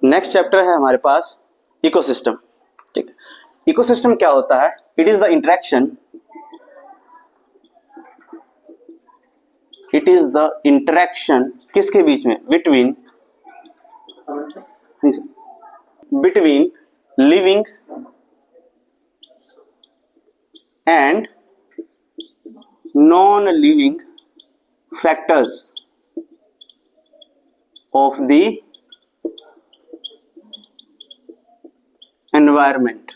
Next chapter है हमारे पास ecosystem. ठीक है, इकोसिस्टम क्या होता है? It is the interaction, it is the interaction किसके बीच में? Between living and non living factors of the environment.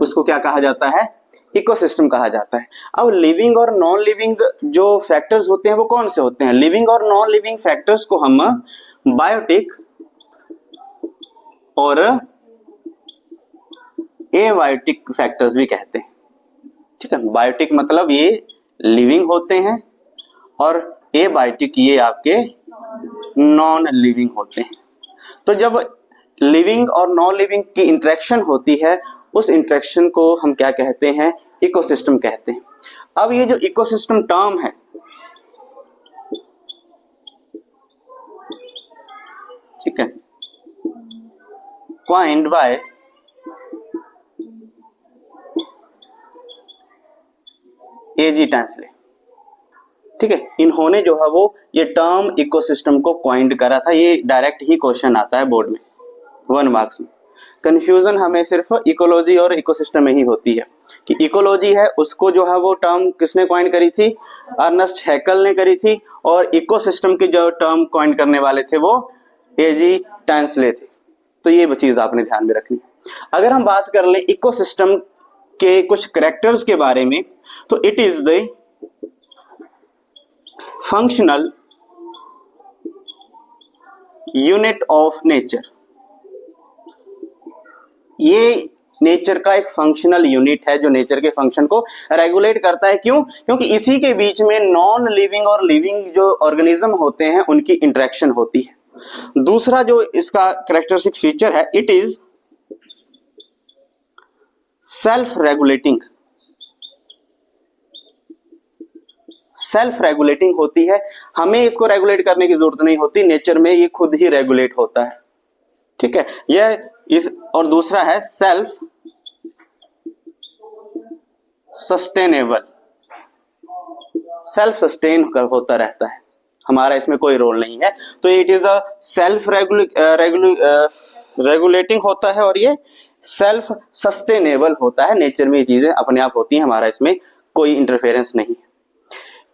उसको क्या कहा जाता है? इकोसिस्टम कहा जाता है। अब लिविंग और नॉन लिविंग जो फैक्टर्स होते हैं वो कौन से होते हैं? लिविंग और नॉन लिविंग फैक्टर्स को हम बायोटिक और एबायोटिक फैक्टर्स भी कहते हैं। ठीक है, बायोटिक मतलब ये लिविंग होते हैं और एबायोटिक ये आपके नॉन लिविंग होते हैं। तो जब लिविंग और नॉन लिविंग की इंटरेक्शन होती है उस इंटरेक्शन को हम क्या कहते हैं? इकोसिस्टम कहते हैं। अब ये जो इकोसिस्टम टर्म है, ठीक है, क्वाइंड बाय एजी टैंसले। ठीक है, इन्होंने जो है वो ये टर्म इकोसिस्टम को क्वाइंड करा था। ये डायरेक्ट ही क्वेश्चन आता है बोर्ड में 1 मार्क्स में। कंफ्यूजन हमें सिर्फ इकोलॉजी और इकोसिस्टम में ही होती है कि इकोलॉजी है उसको जो है वो टर्म किसने क्वाइंड करी थी? अर्नेस्ट हैकेल ने करी थी, और इकोसिस्टम के जो टर्म क्वाइंड करने वाले थे वो एजी टैंसले थे। तो ये चीज आपने ध्यान में रखनी। अगर हम बात कर लें इकोसिस्टम के कुछ कैरेक्टर्स के बारे में, तो it is the functional unit of nature. ये नेचर का एक फंक्शनल यूनिट है जो नेचर के फंक्शन को रेगुलेट करता है। क्यों? क्योंकि इसी के बीच में नॉन लिविंग और लिविंग जो ऑर्गेनिज्म होते हैं उनकी इंटरेक्शन होती है। दूसरा जो इसका कैरेक्टरिस्टिक फीचर है, it is self regulating. Self regulating होती है, हमें इसको रेगुलेट करने की जरूरत नहीं होती, नेचर में ये खुद ही रेगुलेट होता है। ठीक है, यह इस और दूसरा है सेल्फ सस्टेनेबल। सेल्फ सस्टेन होता रहता है, हमारा इसमें कोई रोल नहीं है। तो it is a self regulating होता है और ये सेल्फ सस्टेनेबल होता है। नेचर में ये चीजें अपने आप होती हैं, हमारा इसमें कोई इंटरफेरेंस नहीं है।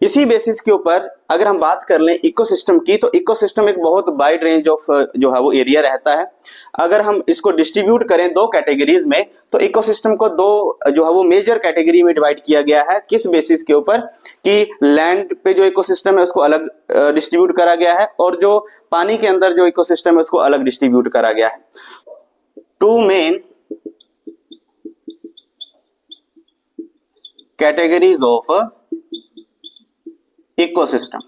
इसी बेसिस के ऊपर अगर हम बात कर लें इकोसिस्टम की, तो इकोसिस्टम एक बहुत वाइड रेंज ऑफ जो है वो एरिया रहता है। अगर हम इसको डिस्ट्रीब्यूट करें दो कैटेगरीज में, तो इकोसिस्टम को दो जो है वो मेजर कैटेगरी में डिवाइड किया गया है। किस बेसिस के ऊपर? कि लैंड पे जो इकोसिस्टम है उसको अलग डिस्ट्रीब्यूट करा गया है, और जो पानी के अंदर जो इकोसिस्टम है उसको अलग डिस्ट्रीब्यूट करा गया है। Two main categories of ecosystem.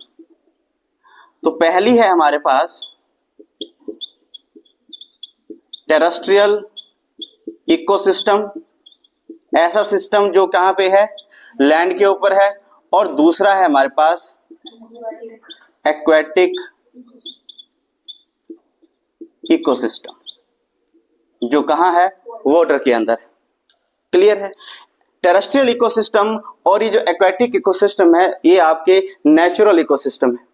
तो पहली है हमारे पास टेरेस्ट्रियल इकोसिस्टम, ऐसा सिस्टम जो कहां पे है? लैंड के ऊपर है। और दूसरा है हमारे पास एक्वेटिक इकोसिस्टम, जो कहां है? वाटर के अंदर। क्लियर है? टेरेस्ट्रियल इकोसिस्टम और ये जो एक्वेटिक इकोसिस्टम है ये आपके नेचुरल इकोसिस्टम है।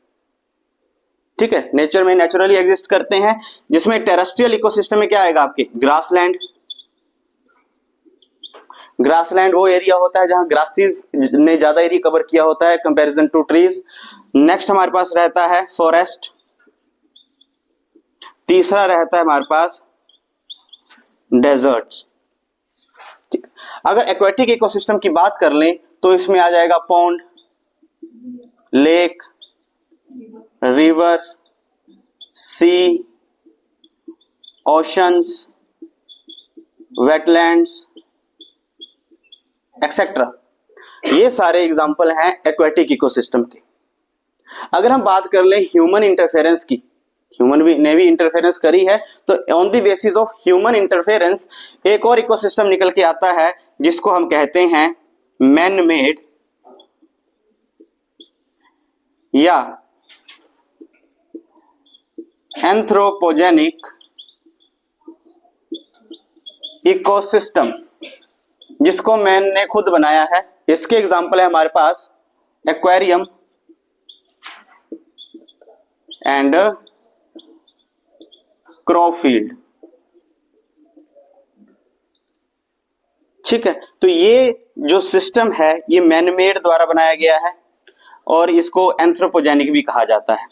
ठीक है, नेचर में नेचुरली एग्जिस्ट करते हैं, जिसमें टेरेस्ट्रियल इकोसिस्टम में क्या आएगा आपके? ग्रासलैंड। ग्रासलैंड वो एरिया होता है जहां ग्रासेस ने ज्यादा एरिया कवर किया होता है कंपैरिजन टू ट्रीज। नेक्स्ट हमारे पास रहता है फॉरेस्ट। तीसरा रहता है हमारे पास डेजर्ट्स। अगर एक्वेटिक इकोसिस्टम की बात कर लें तो इसमें आ जाएगा पॉन्ड, लेक, रिवर, सी, ओशंस, वेटलैंड्स एक्सेट्रा। ये सारे एग्जाम्पल हैं एक्वेटिक इकोसिस्टम के। अगर हम बात कर लें ह्यूमन इंटरफेरेंस की, ह्यूमन ने भी इंटरफेरेंस करी है, तो on the basis of human interference एक और इकोसिस्टम निकल के आता है जिसको हम कहते हैं मैन मेड या एंथ्रोपोजेनिक इकोसिस्टम जिसको मैंने खुद बनाया है, इसके एग्जांपल है हमारे पास एक्वेरियम एंड क्रॉफील्ड। ठीक है, तो ये जो सिस्टम है ये मैनमेड द्वारा बनाया गया है और इसको एंथ्रोपोजेनिक भी कहा जाता है।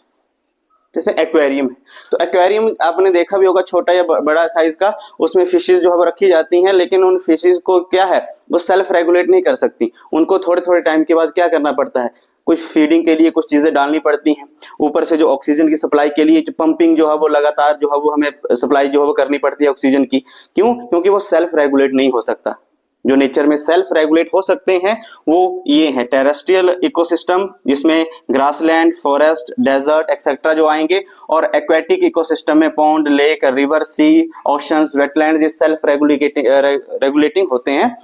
जैसे एक्वेरियम है, तो एक्वेरियम आपने देखा भी होगा, छोटा या बड़ा साइज का, उसमें फिशेस जो है वो रखी जाती हैं, लेकिन उन फिशेस को क्या है, वो सेल्फ रेगुलेट नहीं कर सकती। उनको थोड़े थोड़े टाइम के बाद क्या करना पड़ता है, कुछ फीडिंग के लिए कुछ चीजें डालनी पड़ती हैं, ऊपर से जो ऑक्सीजन की सप्लाई के लिए जो पंपिंग जो है वो लगातार जो है वो हमें सप्लाई जो है वो करनी पड़ती है ऑक्सीजन की। क्यों? क्योंकि वो सेल्फ रेगुलेट नहीं हो सकता। जो नेचर में सेल्फ रेगुलेट हो सकते हैं वो ये है टेरेस्ट्रियल इकोसिस्टम, जिसमें ग्रासलैंड, फॉरेस्ट, डेजर्ट एक्सेट्रा जो आएंगे, और एक्वेटिक इकोसिस्टम में पॉन्ड, लेक, रिवर, सी, ओशंस, वेटलैंड्स, ये सेल्फ रेगुलेटिंग होते हैं।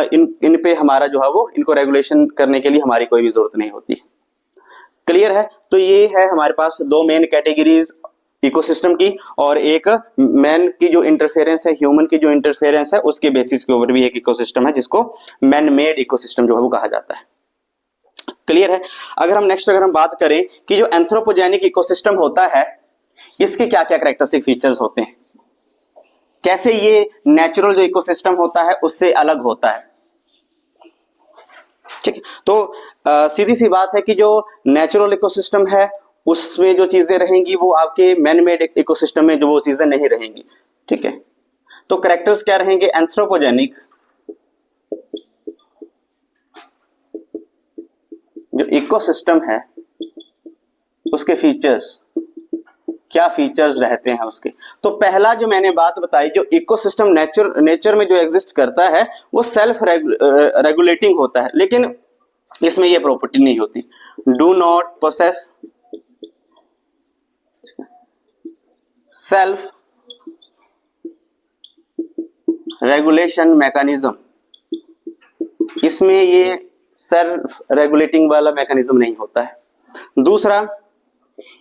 इन पे हमारा जो है वो इनको रेगुलेशन करने के लिए हमारी कोई भी जरूरत नहीं होती। क्लियर है? तो ये है हमारे पास दो मेन कैटेगरीज इकोसिस्टम की, और एक मैन की जो इंटरफेरेंस है, ह्यूमन की जो इंटरफेरेंस है, उसके बेसिस के ऊपर भी एक इकोसिस्टम है जिसको मैन मेड इकोसिस्टम जो है वो कहा जाता है। क्लियर है? अगर हम बात करें कि जो एंथ्रोपोजेनिक इकोसिस्टम होता है इसके क्या क्या कैरेक्टरिस्टिक फीचर्स होते हैं, कैसे ये नेचुरल जो इकोसिस्टम होता है उससे अलग होता है। ठीक है, तो सीधी सी बात है कि जो नेचुरल इकोसिस्टम है उसमें जो चीजें रहेंगी वो आपके मैन मेड इकोसिस्टम में जो वो चीजें नहीं रहेंगी। ठीक है, तो कैरेक्टर्स क्या रहेंगे? एंथ्रोपोजेनिक जो इकोसिस्टम है उसके फीचर्स, क्या फीचर्स रहते हैं उसके। तो पहला जो मैंने बात बताई, जो इकोसिस्टम नेचर में जो एग्जिस्ट करता है वो सेल्फ रेगुलेटिंग होता है, लेकिन इसमें ये प्रॉपर्टी नहीं होती। Do not possess self regulation mechanism, इसमें ये सेल्फ रेगुलेटिंग वाला मैकेनिज्म नहीं होता है। दूसरा,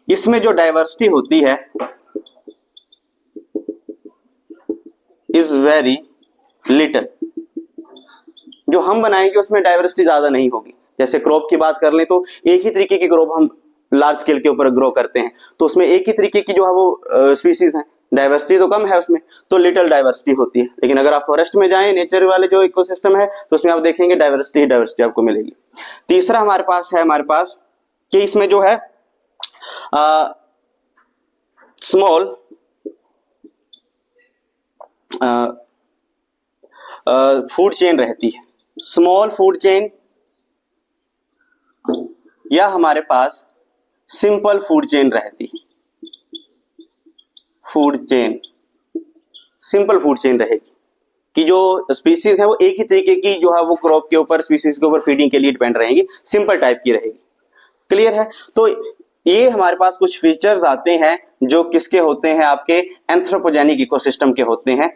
इसमें जो डाइवर्सिटी होती है इज वेरी लिटिल। जो हम बनाएंगे उसमें डाइवर्सिटी ज्यादा नहीं होगी। जैसे क्रॉप की बात कर लें तो एक ही तरीके की क्रॉप हम लार्ज स्केल के ऊपर ग्रो करते हैं, तो उसमें एक ही तरीके की जो है वो स्पीसीज हैं, डाइवर्सिटी तो कम है उसमें, तो लिटिल डाइवर्सिटी होती है। लेकिन अगर आप फॉरेस्ट में जाएं, नेचर वाले जो इकोसिस्टम है, तो उसमें आप देखेंगे डाइवर्सिटी ही डाइवर्सिटी आपको मिलेगी। तीसरा हमारे पास कि इसमें जो है स्मॉल फूड चेन रहती है, स्मॉल फूड चेन, या हमारे पास सिंपल फूड चेन रहती है। Food chain, simple food chain रहेगी कि जो स्पीसीज है वो एक ही तरीके की जो है वो क्रॉप के ऊपर, स्पीसीज के ऊपर फीडिंग के लिए डिपेंड रहेंगी, सिंपल टाइप की रहेगी। क्लियर है? तो ये हमारे पास कुछ फीचर्स आते हैं जो किसके होते हैं, आपके एंथ्रोपोजेनिक इकोसिस्टम के होते हैं,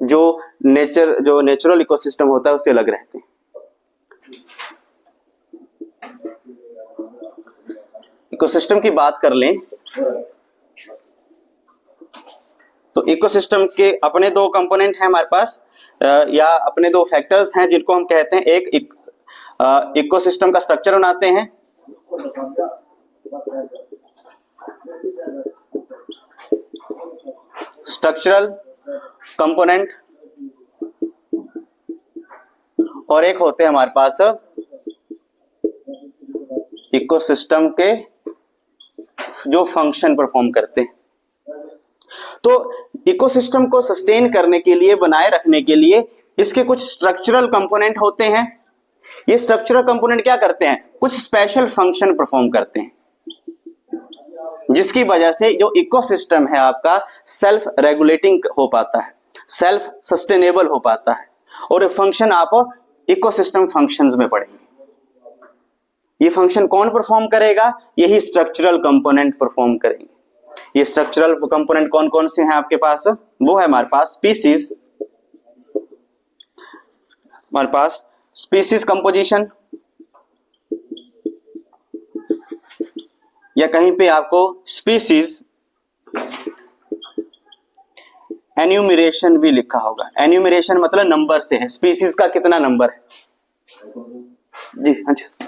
जो नेचुरल इकोसिस्टम होता है उससे अलग रहते हैं। इकोसिस्टम की बात कर लें तो इकोसिस्टम के अपने दो कंपोनेंट हैं हमारे पास, या अपने दो फैक्टर्स हैं जिनको हम कहते हैं, एक इकोसिस्टम का स्ट्रक्चर बनाते हैं, स्ट्रक्चरल कंपोनेंट, और एक होते हैं हमारे पास इकोसिस्टम के जो फंक्शन परफॉर्म करते हैं। तो इकोसिस्टम को सस्टेन करने के लिए, बनाए रखने के लिए इसके कुछ स्ट्रक्चरल कंपोनेंट होते हैं। ये स्ट्रक्चरल कंपोनेंट क्या करते हैं? कुछ स्पेशल फंक्शन परफॉर्म करते हैं, जिसकी वजह से जो इकोसिस्टम है आपका सेल्फ रेगुलेटिंग हो पाता है, सेल्फ सस्टेनेबल हो पाता है, और फंक्शन आप इकोसिस्टम फंक्शंस में पढ़ेंगे। ये फंक्शन कौन परफॉर्म करेगा? यही स्ट्रक्चरल कंपोनेंट परफॉर्म करेंगे। ये स्ट्रक्चरल कंपोनेंट कौन कौन से हैं आपके पास? वो है हमारे पास स्पीसीज, हमारे पास स्पीसीज कंपोजिशन, या कहीं पे आपको स्पीसीज एन्यूमरेशन भी लिखा होगा। एन्यूमरेशन मतलब नंबर से है, स्पीसीज का कितना नंबर है। जी अच्छा,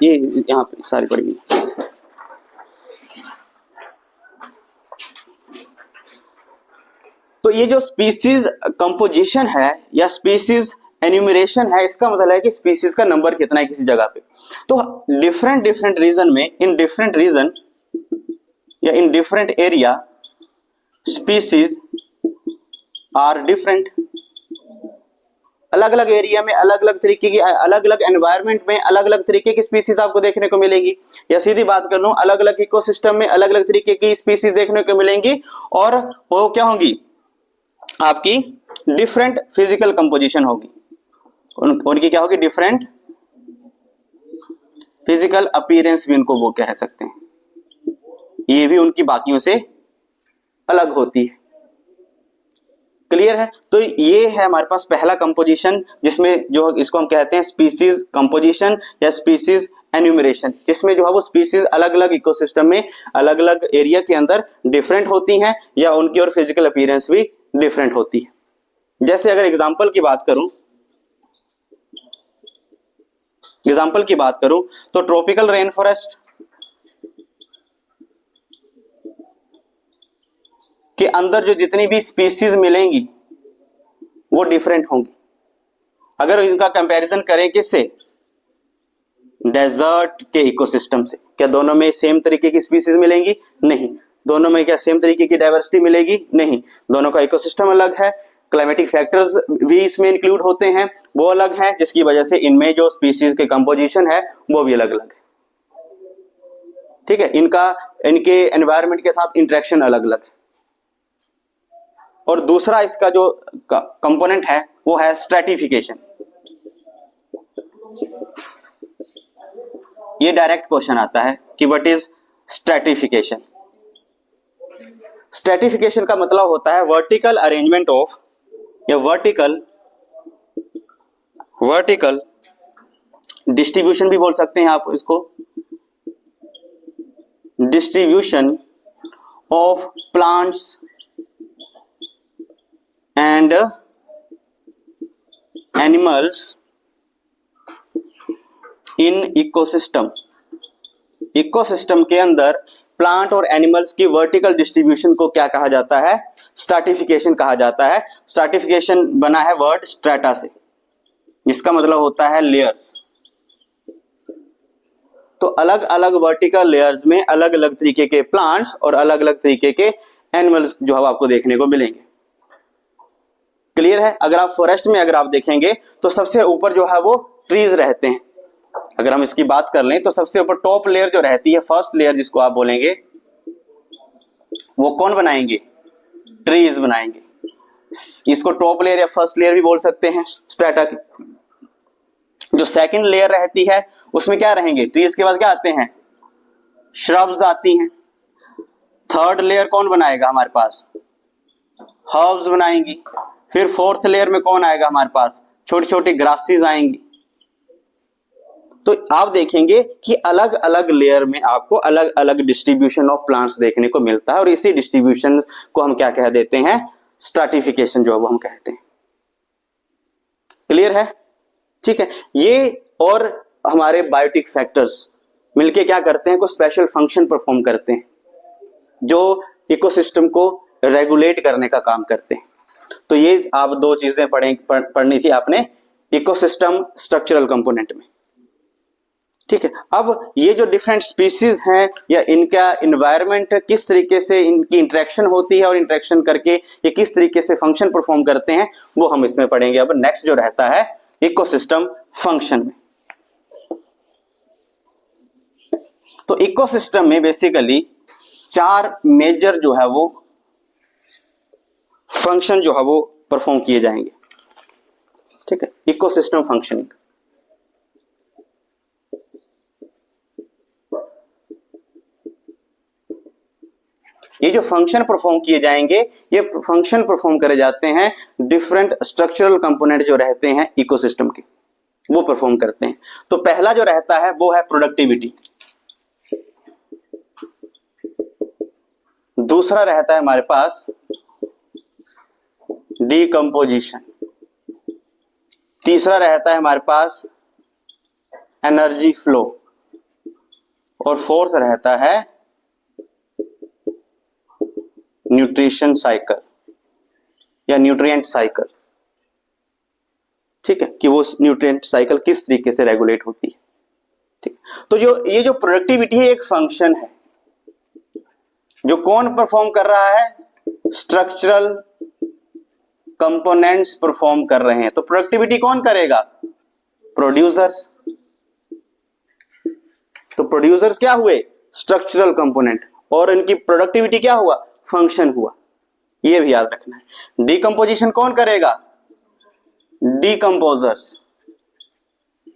ये यहाँ पे सारी पड़ी हुई। तो ये जो स्पीसीज कंपोजिशन है या स्पीसीज एन्यूमरेशन है, इसका मतलब है कि स्पीसीज का नंबर कितना है किसी जगह पे। तो डिफरेंट डिफरेंट रीजन में, इन डिफरेंट रीजन या in different area, species are different. अलग अलग एरिया में अलग अलग तरीके की, अलग अलग एनवायरनमेंट में अलग अलग तरीके की स्पीसीज आपको देखने को मिलेगी। या सीधी बात कर लूं, अलग अलग इकोसिस्टम में अलग अलग तरीके की स्पीसीज देखने को मिलेंगी, और वो क्या होंगी, आपकी डिफरेंट फिजिकल कंपोजिशन होगी। उनकी क्या होगी, डिफरेंट फिजिकल अपीयरेंस भी उनको वो कह सकते हैं, ये भी उनकी बाकियों से अलग होती है। क्लियर है। तो ये है हमारे पास पहला कंपोजिशन, जिसमें जो इसको हम कहते हैं स्पीसीज कंपोजिशन या स्पीसीज एन्यूमरेशन, जिसमें जो है वो स्पीसीज अलग अलग इकोसिस्टम में अलग अलग एरिया के अंदर डिफरेंट होती हैं, या उनकी और फिजिकल अपीयरेंस भी डिफरेंट होती है। जैसे अगर एग्जांपल की बात करूं तो ट्रॉपिकल रेन फॉरेस्ट के अंदर जो जितनी भी स्पीसीज मिलेंगी वो डिफरेंट होंगी। अगर इनका कंपैरिजन करें किससे, डेजर्ट के इकोसिस्टम से, क्या दोनों में सेम तरीके की स्पीसीज मिलेंगी? नहीं। दोनों में क्या सेम तरीके की डाइवर्सिटी मिलेगी? नहीं। दोनों का इकोसिस्टम अलग है, क्लाइमेटिक फैक्टर्स भी इसमें इंक्लूड होते हैं, वो अलग है, जिसकी वजह से इनमें जो स्पीसीज के कंपोजिशन है वो भी अलग अलग है। ठीक है, इनके एनवायरनमेंट के साथ इंटरेक्शन अलग अलग है। और दूसरा इसका जो कंपोनेंट है वो है स्ट्रैटिफिकेशन। ये डायरेक्ट क्वेश्चन आता है कि व्हाट इज स्ट्रैटिफिकेशन। स्ट्रैटिफिकेशन का मतलब होता है वर्टिकल अरेंजमेंट ऑफ, या वर्टिकल डिस्ट्रीब्यूशन भी बोल सकते हैं आप इसको, distribution of plants and animals in ecosystem. Ecosystem के अंदर प्लांट और एनिमल्स की वर्टिकल डिस्ट्रीब्यूशन को क्या कहा जाता है? स्ट्रैटिफिकेशन कहा जाता है। स्ट्रैटिफिकेशन बना है वर्ड स्ट्रेटा से, जिसका मतलब होता है लेयर्स। तो अलग अलग वर्टिकल लेयर्स में अलग अलग तरीके के प्लांट्स और अलग अलग तरीके के एनिमल्स जो है आपको देखने को मिलेंगे। क्लियर है। अगर आप फॉरेस्ट में अगर आप देखेंगे तो सबसे ऊपर जो है वो ट्रीज रहते हैं। अगर हम इसकी बात कर लें तो सबसे ऊपर टॉप लेयर जो रहती है, फर्स्ट लेयर जिसको आप बोलेंगे, वो कौन बनाएंगे? ट्रीज बनाएंगे। इसको टॉप लेयर या फर्स्ट लेयर भी बोल सकते हैं स्ट्रेटा की। जो सेकंड लेयर रहती है उसमें क्या रहेंगे? ट्रीज के बाद क्या आते हैं? श्रब्स आती हैं। थर्ड लेयर कौन बनाएगा हमारे पास? हर्ब्स बनाएंगी। फिर फोर्थ लेयर में कौन आएगा हमारे पास? छोटी छोटी ग्रासेस आएंगी। तो आप देखेंगे कि अलग अलग लेयर में आपको अलग अलग डिस्ट्रीब्यूशन ऑफ प्लांट्स देखने को मिलता है, और इसी डिस्ट्रीब्यूशन को हम क्या कह देते हैं? स्ट्रैटिफिकेशन जो है वो हम कहते हैं। क्लियर है। ठीक है। ये और हमारे बायोटिक फैक्टर्स मिलके क्या करते हैं? कुछ स्पेशल फंक्शन परफॉर्म करते हैं जो इकोसिस्टम को रेगुलेट करने का काम करते हैं। तो ये आप दो चीजें पढ़नी थी आपने इकोसिस्टम स्ट्रक्चरल कंपोनेंट में। ठीक है। अब ये जो डिफरेंट स्पीसीज हैं या इनका एनवायरनमेंट किस तरीके से इनकी इंटरेक्शन होती है और इंटरेक्शन करके ये किस तरीके से फंक्शन परफॉर्म करते हैं, वो हम इसमें पढ़ेंगे। अब नेक्स्ट जो रहता है इकोसिस्टम फंक्शन में। तो इकोसिस्टम में बेसिकली 4 मेजर जो है वो फंक्शन जो है वो परफॉर्म किए जाएंगे। ठीक है। इकोसिस्टम फंक्शनिंग, ये जो फंक्शन परफॉर्म किए जाएंगे, ये फंक्शन परफॉर्म करे जाते हैं डिफरेंट स्ट्रक्चरल कंपोनेंट जो रहते हैं इकोसिस्टम के, वो परफॉर्म करते हैं। तो पहला जो रहता है वो है प्रोडक्टिविटी। दूसरा रहता है हमारे पास डीकम्पोजिशन, तीसरा रहता है हमारे पास एनर्जी फ्लो, और फोर्थ रहता है न्यूट्रिशन साइकिल या न्यूट्रिएंट साइकिल। ठीक है, कि वो न्यूट्रिएंट साइकिल किस तरीके से रेगुलेट होती है। ठीक, तो ये जो प्रोडक्टिविटी है एक फंक्शन है जो कौन परफॉर्म कर रहा है, स्ट्रक्चरल कंपोनेंट्स परफॉर्म कर रहे हैं। तो प्रोडक्टिविटी कौन करेगा, प्रोड्यूसर्स। तो प्रोड्यूसर्स क्या हुए, स्ट्रक्चरल कंपोनेंट, और इनकी प्रोडक्टिविटी क्या हुआ, फंक्शन हुआ। ये भी याद रखना है। डीकंपोजिशन कौन करेगा, डीकंपोजर्स।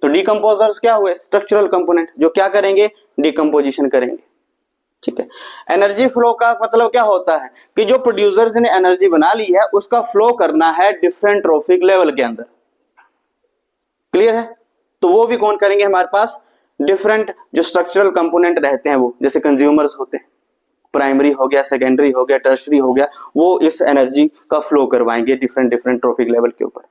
तो डीकंपोजर्स क्या हुए, स्ट्रक्चरल कंपोनेंट, जो क्या करेंगे, डीकंपोजिशन करेंगे। ठीक है, एनर्जी फ्लो का मतलब क्या होता है कि जो प्रोड्यूसर्स ने एनर्जी बना ली है उसका फ्लो करना है डिफरेंट ट्रॉफिक लेवल के अंदर। क्लियर है, तो वो भी कौन करेंगे, हमारे पास डिफरेंट जो स्ट्रक्चरल कंपोनेंट रहते हैं, वो जैसे कंज्यूमर्स होते हैं, प्राइमरी हो गया, सेकेंडरी हो गया, टर्शरी हो गया, वो इस एनर्जी का फ्लो करवाएंगे डिफरेंट डिफरेंट ट्रॉफिक लेवल के ऊपर।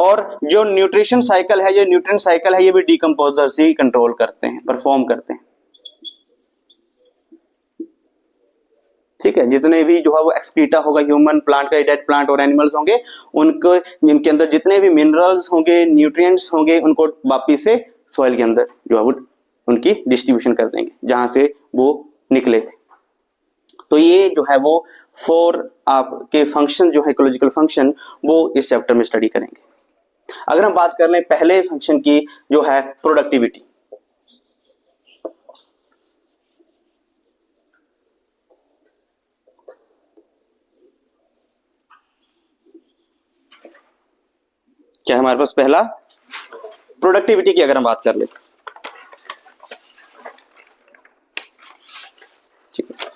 और जो न्यूट्रिशन साइकिल है, जो न्यूट्रिएंट साइकिल है, ये भी डीकंपोजर्स ही कंट्रोल करते हैं, परफॉर्म करते हैं। ठीक है, जितने भी जो है वो एक्सक्रीटा होगा, ह्यूमन, प्लांट का, डेड प्लांट और एनिमल्स होंगे, उनको जिनके अंदर जितने भी मिनरल्स होंगे, न्यूट्रिएंट्स होंगे, उनको वापिस से सॉइल के अंदर जो है वो उनकी डिस्ट्रीब्यूशन कर देंगे जहां से वो निकले थे। तो ये जो है वो 4 आपके फंक्शन जो है इकोलॉजिकल फंक्शन, वो इस चैप्टर में स्टडी करेंगे। अगर हम बात कर लें पहले फंक्शन की जो है प्रोडक्टिविटी, क्या है हमारे पास पहला, प्रोडक्टिविटी की अगर हम बात कर ले, ठीक है,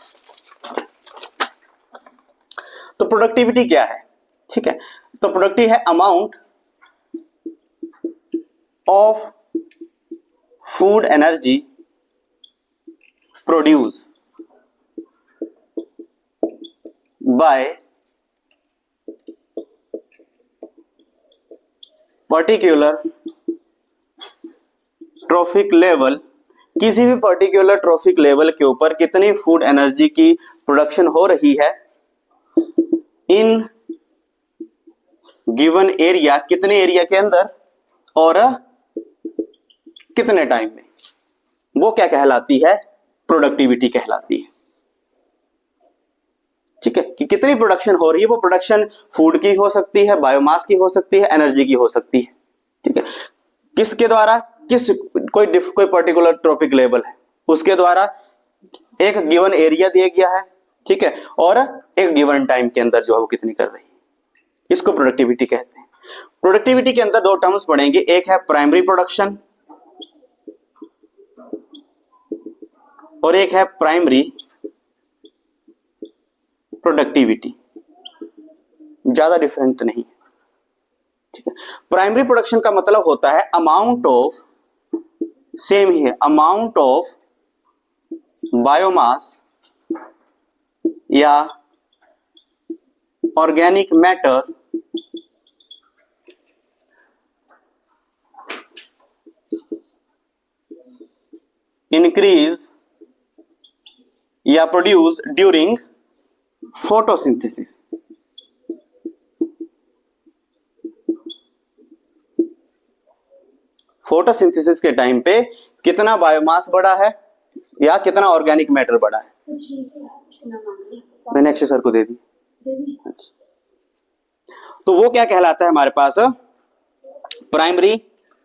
तो प्रोडक्टिविटी क्या है, ठीक है, तो प्रोडक्टिव है amount of food energy produce by particular trophic level. किसी भी पर्टिकुलर ट्रॉफिक लेवल के ऊपर कितनी फूड एनर्जी की प्रोडक्शन हो रही है इन गिवन एरिया, कितने एरिया के अंदर और कितने टाइम में, वो क्या कहलाती है, प्रोडक्टिविटी कहलाती है। ठीक है, कि कितनी प्रोडक्शन हो रही है, वो प्रोडक्शन फूड की हो सकती है, बायोमास की हो सकती है, एनर्जी की हो सकती है। ठीक है, किसके द्वारा, कोई पर्टिकुलर ट्रॉपिक लेवल है, उसके द्वारा एक गिवन एरिया दिया गया है, ठीक है, और एक गिवन टाइम के अंदर जो है वो कितनी कर रही है, इसको प्रोडक्टिविटी कहते हैं। प्रोडक्टिविटी के अंदर 2 टर्म्स पढ़ेंगे, एक है प्राइमरी प्रोडक्शन और एक है प्राइमरी प्रोडक्टिविटी। ज्यादा डिफरेंट नहीं है। ठीक है, प्राइमरी प्रोडक्शन का मतलब होता है अमाउंट ऑफ, सेम ही है, अमाउंट ऑफ बायोमास या ऑर्गेनिक मैटर इंक्रीज या प्रोड्यूस ड्यूरिंग फोटोसिंथेसिस। फोटोसिंथेसिस के टाइम पे कितना बायोमास बढ़ा है या कितना ऑर्गेनिक मैटर बढ़ा है, मैंने अक्षय सर को दे दी। तो वो क्या कहलाता है हमारे पास, प्राइमरी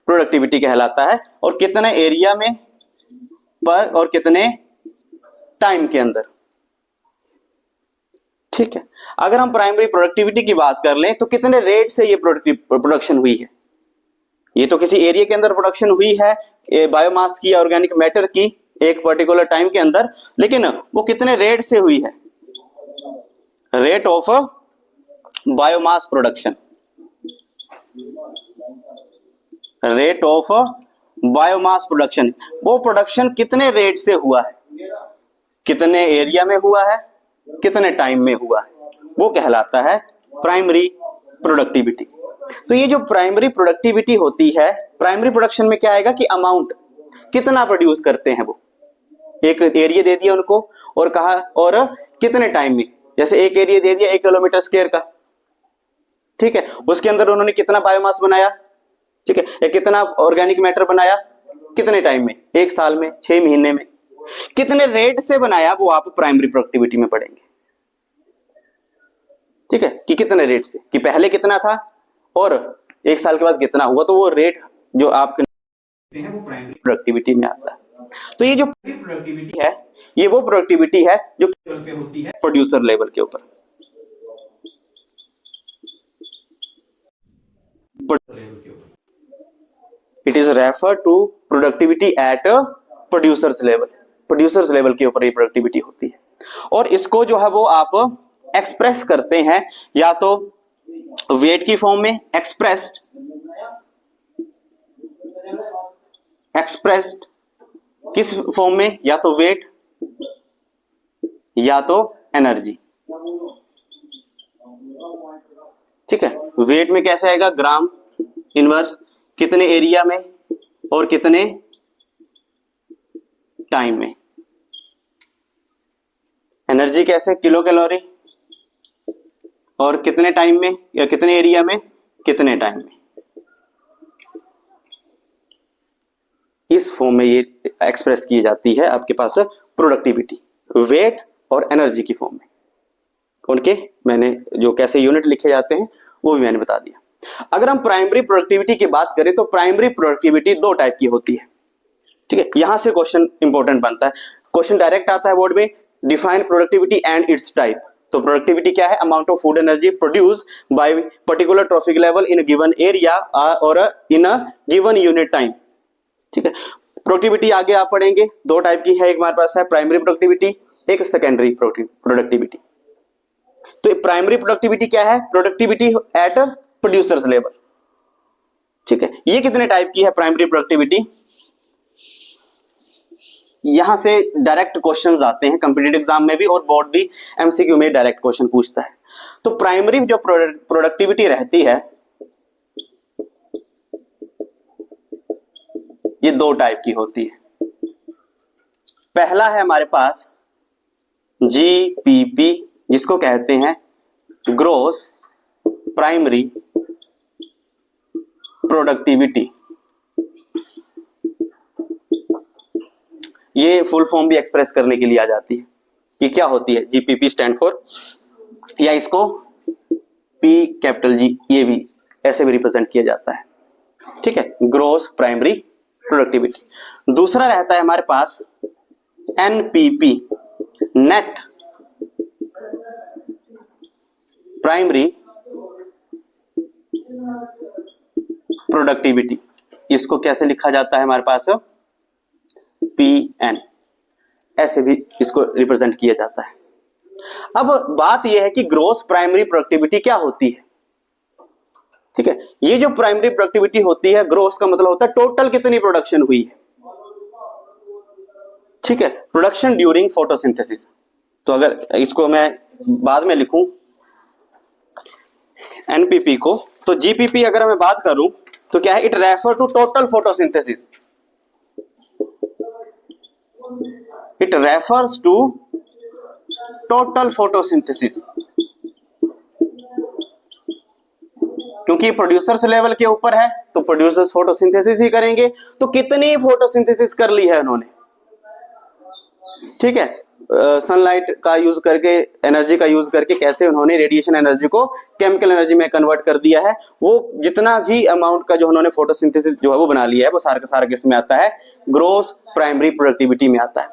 प्रोडक्टिविटी कहलाता है, और कितने एरिया में पर और कितने टाइम के अंदर। ठीक है, अगर हम प्राइमरी प्रोडक्टिविटी की बात कर लें तो कितने रेट से ये प्रोडक्शन हुई है, ये तो किसी एरिया के अंदर प्रोडक्शन हुई है बायोमास की, ऑर्गेनिक मैटर की, एक पर्टिकुलर टाइम के अंदर, लेकिन वो कितने रेट से हुई है, rate of biomass production, rate of biomass production, वो प्रोडक्शन कितने रेट से हुआ है, कितने एरिया में हुआ है, कितने टाइम में हुआ है, वो कहलाता है प्राइमरी प्रोडक्टिविटी। तो ये जो प्राइमरी प्रोडक्टिविटी होती है, प्राइमरी प्रोडक्शन में क्या आएगा कि अमाउंट कितना प्रोड्यूस करते हैं वो, एक एरिया दे दिया उनको और कहा और कितने टाइम में, जैसे एक एरिया दे दिया 1 किलोमीटर स्क्वायर का, ठीक है, उसके अंदर उन्होंने कितना बायोमास बनाया, ठीक है, या कितना ऑर्गेनिक मैटर बनाया, कितने टाइम में, 1 साल में, 6 महीने में, कितने रेट से बनाया, वो आप प्राइमरी प्रोडक्टिविटी में पढ़ेंगे, ठीक है, कि कितने रेट से, कि पहले कितना था और 1 साल के बाद कितना हुआ, तो वो रेट जो आप हैं वो प्राइमरी प्रोडक्टिविटी में आता है। तो ये जो प्रोडक्टिविटी है, ये वो प्रोडक्टिविटी है जो लेवल पे होती है, प्रोड्यूसर लेवल के ऊपर। It is refer to productivity at producers level, producers level के ऊपर ये प्रोडक्टिविटी होती है। और इसको जो है वो आप एक्सप्रेस करते हैं या तो वेट की फॉर्म में, एक्सप्रेस्ड किस फॉर्म में, या तो वेट या तो एनर्जी, ठीक है। वेट में कैसे आएगा, ग्राम इनवर्स, कितने एरिया में और कितने टाइम में। एनर्जी कैसे, किलो कैलोरी, और कितने टाइम में या कितने एरिया में, कितने टाइम में। इस फॉर्म में ये एक्सप्रेस की जाती है आपके पास प्रोडक्टिविटी, वेट और एनर्जी की फॉर्म में। उनके मैंने जो कैसे यूनिट लिखे जाते हैं वो भी मैंने बता दिया। अगर हम प्राइमरी प्रोडक्टिविटी की बात करें तो प्राइमरी प्रोडक्टिविटी 2 टाइप की होती है, ठीक है। यहां से क्वेश्चन इंपॉर्टेंट बनता है, क्वेश्चन डायरेक्ट आता है बोर्ड में, define productivity and it's type. तो प्रोडक्टिविटी क्या है, amount of food energy produce by particular trophic level in a given area और इन अ गिवन यूनिट टाइम, ठीक है। प्रोडक्टिविटी आगे आप पढ़ेंगे, 2 टाइप की है, एक हमारे पास है प्राइमरी प्रोडक्टिविटी, एक सेकेंडरी प्रोडक्टिविटी। तो प्राइमरी प्रोडक्टिविटी क्या है, प्रोडक्टिविटी एट प्रोड्यूसर्स लेवल, ठीक है। ये कितने टाइप की है प्राइमरी प्रोडक्टिविटी, यहां से डायरेक्ट क्वेश्चंस आते हैं कॉम्पिटिटिव एग्जाम में भी और बोर्ड भी एमसीक्यू में डायरेक्ट क्वेश्चन पूछता है। तो प्राइमरी जो प्रोडक्टिविटी रहती है ये 2 टाइप की होती है। पहला है हमारे पास जीपीपी, जिसको कहते हैं ग्रोस प्राइमरी प्रोडक्टिविटी। ये फुल फॉर्म भी एक्सप्रेस करने के लिए आ जाती है कि क्या होती है, जीपीपी स्टैंड फॉर, या इसको पी कैपिटल जी, ये भी ऐसे भी रिप्रेजेंट किया जाता है, ठीक है, ग्रोस प्राइमरी प्रोडक्टिविटी। दूसरा रहता है हमारे पास एनपीपी, नेट प्राइमरी प्रोडक्टिविटी। इसको कैसे लिखा जाता है हमारे पास, पीएन, ऐसे भी इसको रिप्रेजेंट किया जाता है। अब बात यह है कि ग्रोस प्राइमरी प्रोडक्टिविटी क्या होती है, ठीक है। ये जो प्राइमरी प्रोडक्टिविटी होती है, ग्रोस का मतलब होता है टोटल कितनी प्रोडक्शन हुई है, ठीक है, प्रोडक्शन ड्यूरिंग फोटोसिंथेसिस। तो अगर इसको मैं बाद में लिखूं एनपीपी को, तो जीपीपी अगर मैं बात करूं तो क्या है, it refer to total photosynthesis, it refers to total photosynthesis. क्योंकि प्रोड्यूसर्स लेवल के ऊपर है तो प्रोड्यूसर्स फोटोसिंथेसिस ही करेंगे, तो कितनी फोटोसिंथेसिस कर ली है उन्होंने, ठीक है, सनलाइट का यूज करके, एनर्जी का यूज करके कैसे उन्होंने रेडिएशन एनर्जी को केमिकल एनर्जी में कन्वर्ट कर दिया है, वो जितना भी अमाउंट का जो उन्होंने फोटोसिंथेसिस जो है वो बना लिया है, वो सारा का सारा किस में आता है, ग्रोस प्राइमरी प्रोडक्टिविटी में आता है।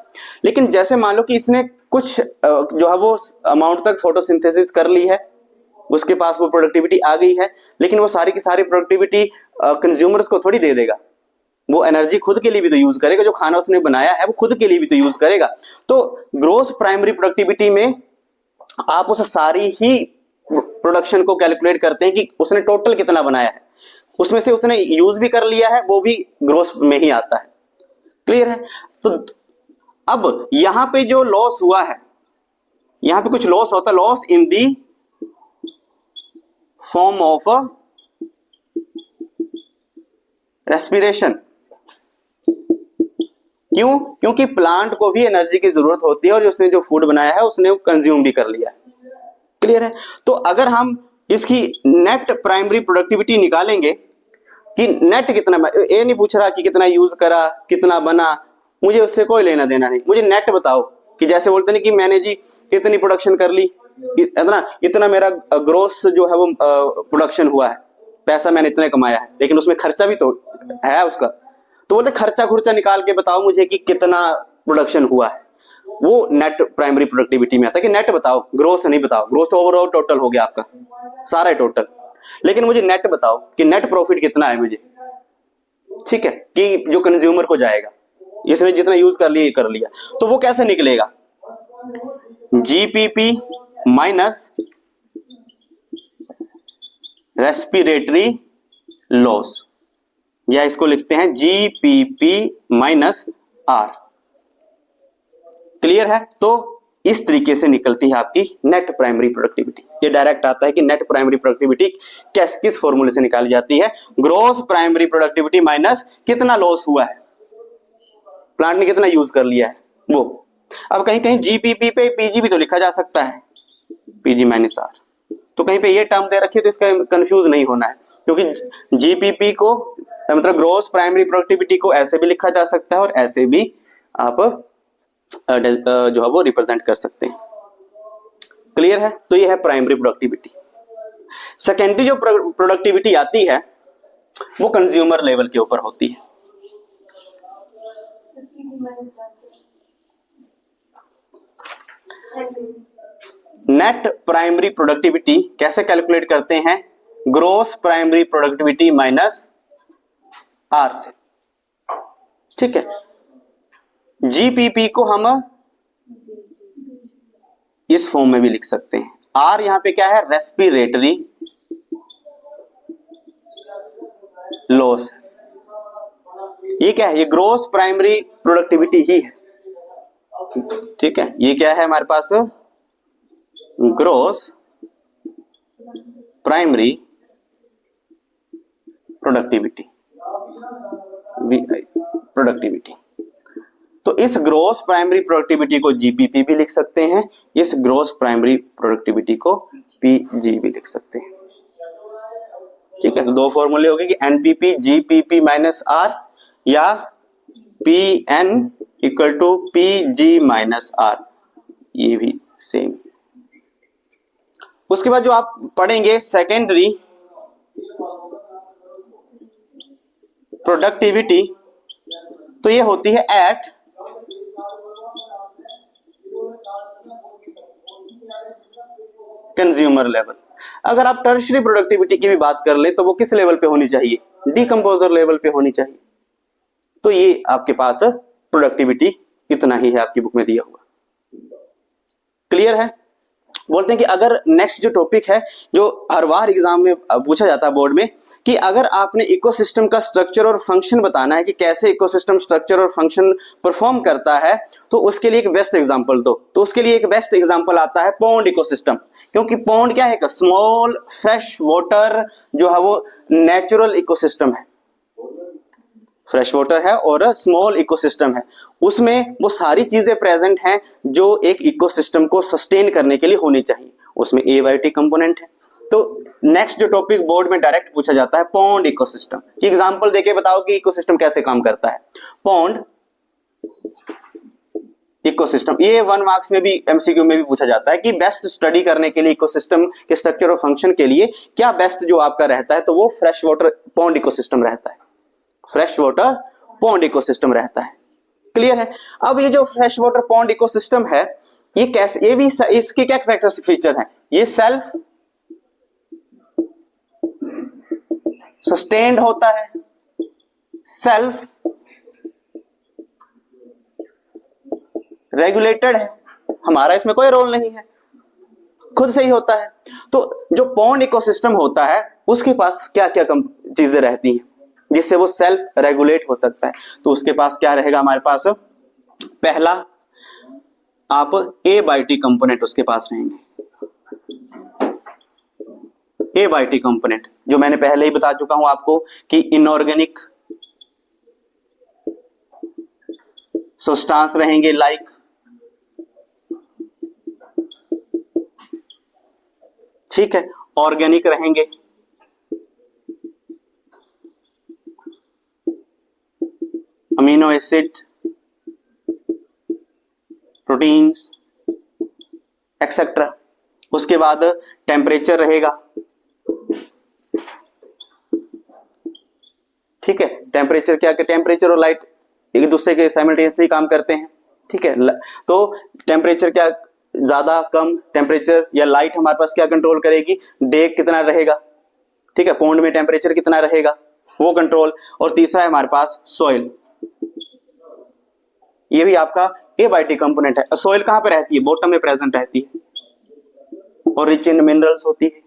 लेकिन जैसे मान लो कि इसने कुछ जो है वो अमाउंट तक फोटोसिंथेसिस कर ली है, उसके पास वो प्रोडक्टिविटी आ गई है, लेकिन वो सारी की सारी प्रोडक्टिविटी कंज्यूमर्स को थोड़ी दे देगा, वो एनर्जी खुद के लिए भी तो यूज करेगा, जो खाना उसने बनाया है वो खुद के लिए भी तो यूज करेगा। तो ग्रोस प्राइमरी प्रोडक्टिविटी में आप उस सारी ही प्रोडक्शन को कैलकुलेट करते हैं कि उसने टोटल कितना बनाया है, उसमें से उसने यूज भी कर लिया है, वो भी ग्रोस में ही आता है। क्लियर है? तो अब यहां पे जो लॉस हुआ है, यहां पे कुछ लॉस होता है, loss in the form of respiration. क्यों? क्योंकि प्लांट को भी एनर्जी की जरूरत होती है और उसने जो फूड बनाया है उसने कंज्यूम भी कर लिया है। क्लियर है? तो अगर हम इसकी नेट प्राइमरी प्रोडक्टिविटी निकालेंगे कि नेट कितना, ये नहीं पूछ रहा कि कितना यूज करा, कितना बना, मुझे उससे कोई लेना देना नहीं, मुझे नेट बताओ। कि जैसे बोलते हैं कि मैंने जी इतनी प्रोडक्शन कर ली, इतना मेरा ग्रोस जो है वो प्रोडक्शन हुआ है, पैसा मैंने इतने कमाया है, लेकिन उसमें खर्चा भी तो है उसका। तो बोलते खर्चा खुर्चा निकाल के बताओ मुझे कि कितना प्रोडक्शन हुआ है, वो नेट प्राइमरी प्रोडक्टिविटी में आता है कि नेट बताओ, ग्रोस नहीं बताओ। ग्रोस तो ओवरऑल टोटल हो गया आपका, सारा टोटल, लेकिन मुझे नेट बताओ कि नेट प्रॉफिट कितना है मुझे। ठीक है, कि जो कंज्यूमर को जाएगा, इसने जितना यूज कर लिया कर लिया, तो वो कैसे निकलेगा? जीपीपी माइनस रेस्पिरेटरी लॉस, या इसको लिखते हैं जीपीपी माइनस आर। क्लियर है? तो इस तरीके से निकलती है आपकी नेट प्राइमरी प्रोडक्टिविटी। ये डायरेक्ट आता है कि नेट प्राइमरी प्रोडक्टिविटी किस फॉर्मूले से निकाली जाती है? ग्रॉस प्राइमरी प्रोडक्टिविटी माइनस कितना लॉस हुआ है, प्लांट ने कितना यूज कर लिया है वो। अब कहीं कहीं जीपीपी पे पीजी भी तो लिखा जा सकता है, पीजी माइनस आर। तो कहीं पे ये टर्म दे रखी है तो इसका कंफ्यूज नहीं होना है, क्योंकि जीपीपी को मतलब ग्रॉस प्राइमरी प्रोडक्टिविटी को ऐसे भी लिखा जा सकता है और ऐसे भी आप जो है वो रिप्रेजेंट कर सकते हैं। क्लियर है? तो ये है प्राइमरी प्रोडक्टिविटी। सेकेंडरी जो प्रोडक्टिविटी आती है वो कंज्यूमर लेवल के ऊपर होती है। नेट प्राइमरी प्रोडक्टिविटी कैसे कैलकुलेट करते हैं? Gross primary productivity minus R से। ठीक है, जीपीपी को हम इस फॉर्म में भी लिख सकते हैं। आर यहां पे क्या है? Respiratory loss. ये क्या है? ये ग्रॉस प्राइमरी प्रोडक्टिविटी ही है। ठीक है, ये क्या है हमारे पास? ग्रॉस प्राइमरी प्रोडक्टिविटी, तो इस ग्रॉस प्राइमरी प्रोडक्टिविटी को जीपीपी भी लिख सकते हैं, इस ग्रॉस प्राइमरी प्रोडक्टिविटी को पीजी भी लिख सकते हैं। ठीक है, तो दो फॉर्मूले हो गए कि एनपीपी जीपीपी माइनस आर या P N equal to PG minus R, ये भी सेम। उसके बाद जो आप पढ़ेंगे सेकेंडरी प्रोडक्टिविटी, तो ये होती है एट कंज्यूमर लेवल। अगर आप टर्शियरी प्रोडक्टिविटी की भी बात कर ले तो वो किस लेवल पे होनी चाहिए? डिकम्पोजर लेवल पे होनी चाहिए। तो ये आपके पास प्रोडक्टिविटी इतना ही है, आपकी बुक में दिया हुआ। क्लियर है? बोलते हैं कि अगर नेक्स्ट जो टॉपिक है जो हर बार एग्जाम में पूछा जाता है बोर्ड में, कि अगर आपने इकोसिस्टम का स्ट्रक्चर और फंक्शन बताना है कि कैसे इकोसिस्टम स्ट्रक्चर और फंक्शन परफॉर्म करता है, तो उसके लिए एक बेस्ट एग्जांपल दो। तो उसके लिए एक बेस्ट एग्जांपल आता है पॉन्ड इकोसिस्टम, क्योंकि पॉन्ड क्या है? एक स्मॉल फ्रेश वाटर जो है वो नेचुरल इकोसिस्टम है, फ्रेश वाटर है और स्मॉल इकोसिस्टम है, उसमें वो सारी चीजें प्रेजेंट हैं जो एक इकोसिस्टम को सस्टेन करने के लिए होनी चाहिए। उसमें एबायोटिक कंपोनेंट है। तो नेक्स्ट जो टॉपिक बोर्ड में डायरेक्ट पूछा जाता है पॉन्ड इकोसिस्टम की एग्जांपल देके बताओ कि इकोसिस्टम कैसे काम करता है। पॉन्ड इकोसिस्टम, ये 1 मार्क्स में भी एमसीक्यू में भी पूछा जाता है कि बेस्ट स्टडी करने के लिए इकोसिस्टम के स्ट्रक्चर और फंक्शन के लिए क्या बेस्ट जो आपका रहता है, तो वो फ्रेश वाटर पॉन्ड इकोसिस्टम रहता है, फ्रेश वाटर पॉन्ड इकोसिस्टम रहता है। क्लियर है? अब ये जो फ्रेश वाटर पॉन्ड इकोसिस्टम है, ये कैसे, ये भी इसके क्या कैरेक्टरिस्टिक फीचर हैं? ये सेल्फ सस्टेन्ड होता है, सेल्फ रेगुलेटेड है, हमारा इसमें कोई रोल नहीं है, खुद से ही होता है। तो जो पॉन्ड इकोसिस्टम होता है उसके पास क्या क्या चीजें रहती हैं जिससे वो सेल्फ रेगुलेट हो सकता है? तो उसके पास क्या रहेगा हमारे पास? पहला, आप एबायोटिक कंपोनेंट उसके पास रहेंगे। ए बाई टी कंपोनेंट, जो मैंने पहले ही बता चुका हूं आपको कि इनऑर्गेनिक सब्सटेंस रहेंगे लाइक ठीक है, ऑर्गेनिक रहेंगे अमीनो एसिड, प्रोटीन्स एक्सेट्रा। उसके बाद टेम्परेचर रहेगा, ठीक है, टेम्परेचर क्या, टेम्परेचर और लाइट एक दूसरे के साइमल्टेनियसली काम करते हैं, ठीक है। तो टेम्परेचर क्या, ज्यादा कम टेम्परेचर या लाइट हमारे पास क्या कंट्रोल करेगी, डे कितना रहेगा, ठीक है, पौंड में टेम्परेचर कितना रहेगा वो कंट्रोल। और तीसरा है हमारे पास सॉइल, ये भी आपका ए बाई टी कंपोनेंट है। सॉइल कहां पे रहती है, बॉटम में प्रेजेंट रहती है और रिच इन मिनरल्स होती है,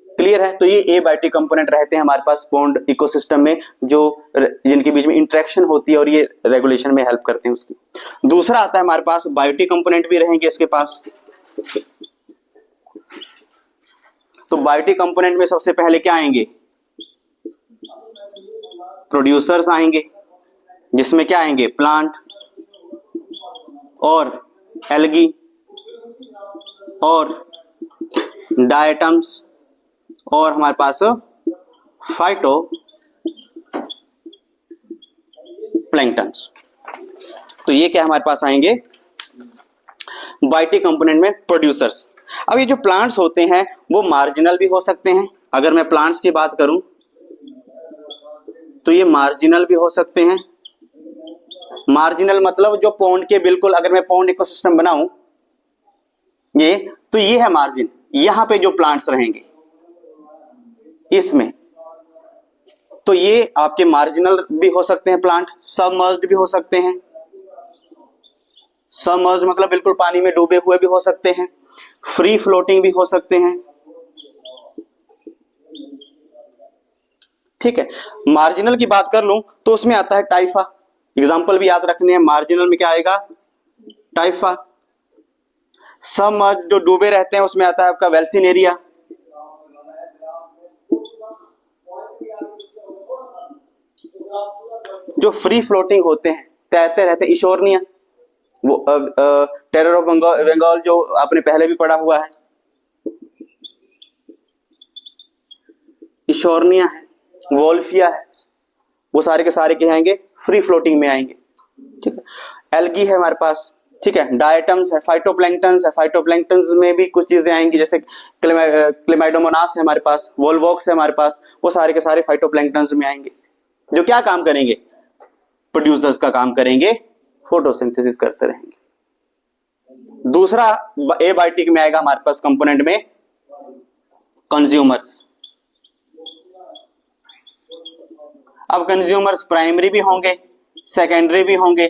क्लियर है। तो ये ए बाई टी कंपोनेंट रहते हैं हमारे पास पॉन्ड इकोसिस्टम में, जो जिनके बीच में इंटरेक्शन होती है और ये रेगुलेशन में हेल्प करते हैं उसकी। दूसरा आता है हमारे पास बायोटिक कंपोनेंट भी रहेंगे इसके पास। तो बायोटिक कंपोनेंट में सबसे पहले क्या आएंगे, प्रोड्यूसर्स आएंगे, जिसमें क्या आएंगे, प्लांट और एल्गी और डायटम्स और हमारे पास फाइटो प्लैंक्टन्स। तो ये क्या हमारे पास आएंगे बायोटिक कंपोनेंट में प्रोड्यूसर्स। अब ये जो प्लांट्स होते हैं वो मार्जिनल भी हो सकते हैं। अगर मैं प्लांट्स की बात करूं तो ये मार्जिनल भी हो सकते हैं। मार्जिनल मतलब जो पॉन्ड के बिल्कुल, अगर मैं पॉन्ड इकोसिस्टम बनाऊं ये, तो ये है मार्जिन, यहां पे जो प्लांट्स रहेंगे इसमें, तो ये आपके मार्जिनल भी हो सकते हैं प्लांट। सबमर्ज्ड भी हो सकते हैं, सबमर्ज्ड मतलब बिल्कुल पानी में डूबे हुए भी हो सकते हैं, फ्री फ्लोटिंग भी हो सकते हैं, ठीक है। मार्जिनल की बात कर लूं तो उसमें आता है टाइफा, एग्जाम्पल भी याद रखने हैं। मार्जिनल में क्या आएगा, टाइफा। सबमर्ज्ड जो डूबे रहते हैं उसमें आता है आपका वेल्सिनेरिया, जो फ्री फ्लोटिंग होते हैं, तैरते रहते हैं, इशोर्निया, वो टेरर ऑफ बंगाल जो आपने पहले भी पढ़ा हुआ है, इशोर्निया है, वोल्फिया है, वो सारे के सारे क्या आएंगे, फ्री फ्लोटिंग में आएंगे, ठीक है। एल्गी है हमारे पास, ठीक है, डायटम्स है, फाइटोप्लैंक्टन्स है, फाइटोप्लैंक्टन्स में भी कुछ चीजें आएंगी, जैसे क्लेमाइडोमोनास है हमारे पास, वोल्वॉक्स है हमारे पास, वो सारे के सारे फाइटोप्लैंक्टन्स में आएंगे, जो क्या काम करेंगे, प्रोड्यूसर्स का काम करेंगे, फोटोसिंथेसिस करते रहेंगे। दूसरा ए बायोटिक में आएगा हमारे पास कंपोनेंट में कंज्यूमर्स। अब कंज्यूमर्स प्राइमरी भी होंगे, सेकेंडरी भी होंगे,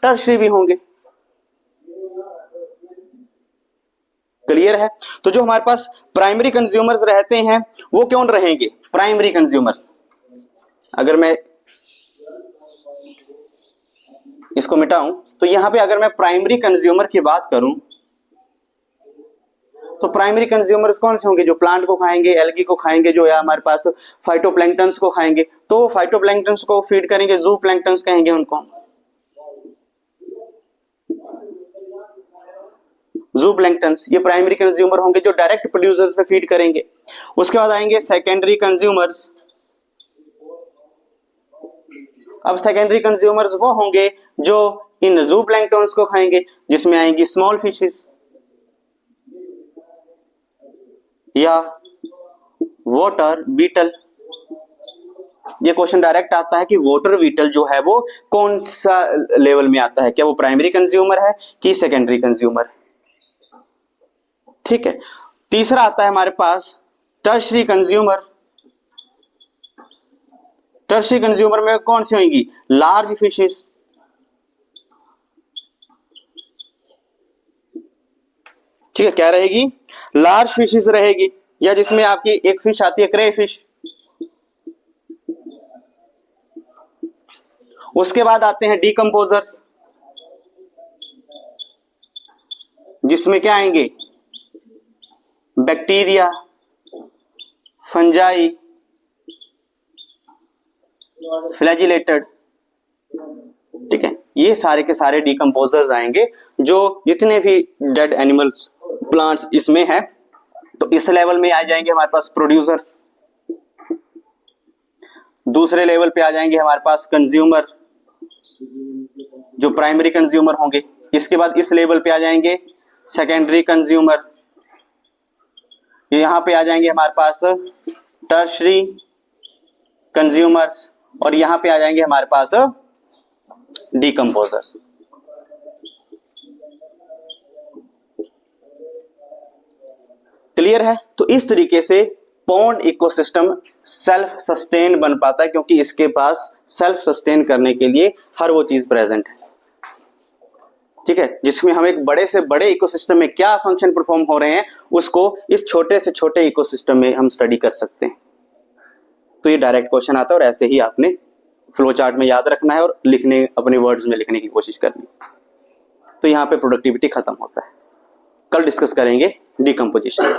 टर्शरी भी होंगे, क्लियर है। तो जो हमारे पास प्राइमरी कंज्यूमर्स रहते हैं वो कौन रहेंगे, प्राइमरी कंज्यूमर्स। अगर मैं इसको मिटाऊं तो यहां पे अगर मैं प्राइमरी कंज्यूमर की बात करूं तो प्राइमरी कंज्यूमर्स कौन से होंगे, जो प्लांट को खाएंगे, एल्गी को खाएंगे, जो है हमारे पास फाइटोप्लैंक्टन्स को खाएंगे, तो फाइटोप्लैंक्टन्स को फीड करेंगे, जू प्लैंक्टन्स कहेंगे उनको, जू प्लैंक्टन्स, ये प्राइमरी कंज्यूमर होंगे जो डायरेक्ट प्रोड्यूसर्स पे फीड करेंगे। उसके बाद आएंगे सेकेंडरी कंज्यूमर्स। अब सेकेंडरी कंज्यूमर्स वो होंगे जो इन जू प्लैंक्टन्स को खाएंगे, जिसमें आएंगी स्मॉल फिशेस या वाटर बीटल। ये क्वेश्चन डायरेक्ट आता है कि वाटर बीटल जो है वो कौन सा लेवल में आता है, क्या वो प्राइमरी कंज्यूमर है कि सेकेंडरी कंज्यूमर है, ठीक है। तीसरा आता है हमारे पास टर्शरी कंज्यूमर। टर्शरी कंज्यूमर में कौन सी होंगी, लार्ज फिशेस, ठीक है, क्या रहेगी, लार्ज फिशेस रहेगी, या जिसमें आपकी एक फिश आती है क्रे फिश। उसके बाद आते हैं डीकंपोजर्स, जिसमें क्या आएंगे, बैक्टीरिया, फंजाई, फ्लैजिलेटेड, ठीक है, ये सारे के सारे डिकम्पोजर्स आएंगे जो जितने भी डेड एनिमल्स प्लांट्स इसमें है। तो इस लेवल में आ जाएंगे हमारे पास प्रोड्यूसर, दूसरे लेवल पे आ जाएंगे हमारे पास कंज्यूमर, जो प्राइमरी कंज्यूमर होंगे। इसके बाद इस लेवल पे आ जाएंगे सेकेंडरी कंज्यूमर, यहां पे आ जाएंगे हमारे पास टर्शरी कंज्यूमर्स, और यहां पे आ जाएंगे हमारे पास डिकम्पोजर्स। क्लियर है? तो इस तरीके से पॉन्ड इकोसिस्टम सेल्फ सस्टेन बन पाता है, क्योंकि इसके पास सेल्फ सस्टेन करने के लिए हर वो चीज प्रेजेंट है, ठीक है, जिसमें हम एक बड़े से बड़े इकोसिस्टम में क्या फंक्शन परफॉर्म हो रहे हैं उसको इस छोटे से छोटे इकोसिस्टम में हम स्टडी कर सकते हैं। तो ये डायरेक्ट क्वेश्चन आता है और ऐसे ही आपने फ्लो चार्ट में याद रखना है और लिखने, अपने वर्ड्स में लिखने की कोशिश करनी। तो यहाँ पे प्रोडक्टिविटी खत्म होता है। कल डिस्कस करेंगे डिकम्पोजिशन।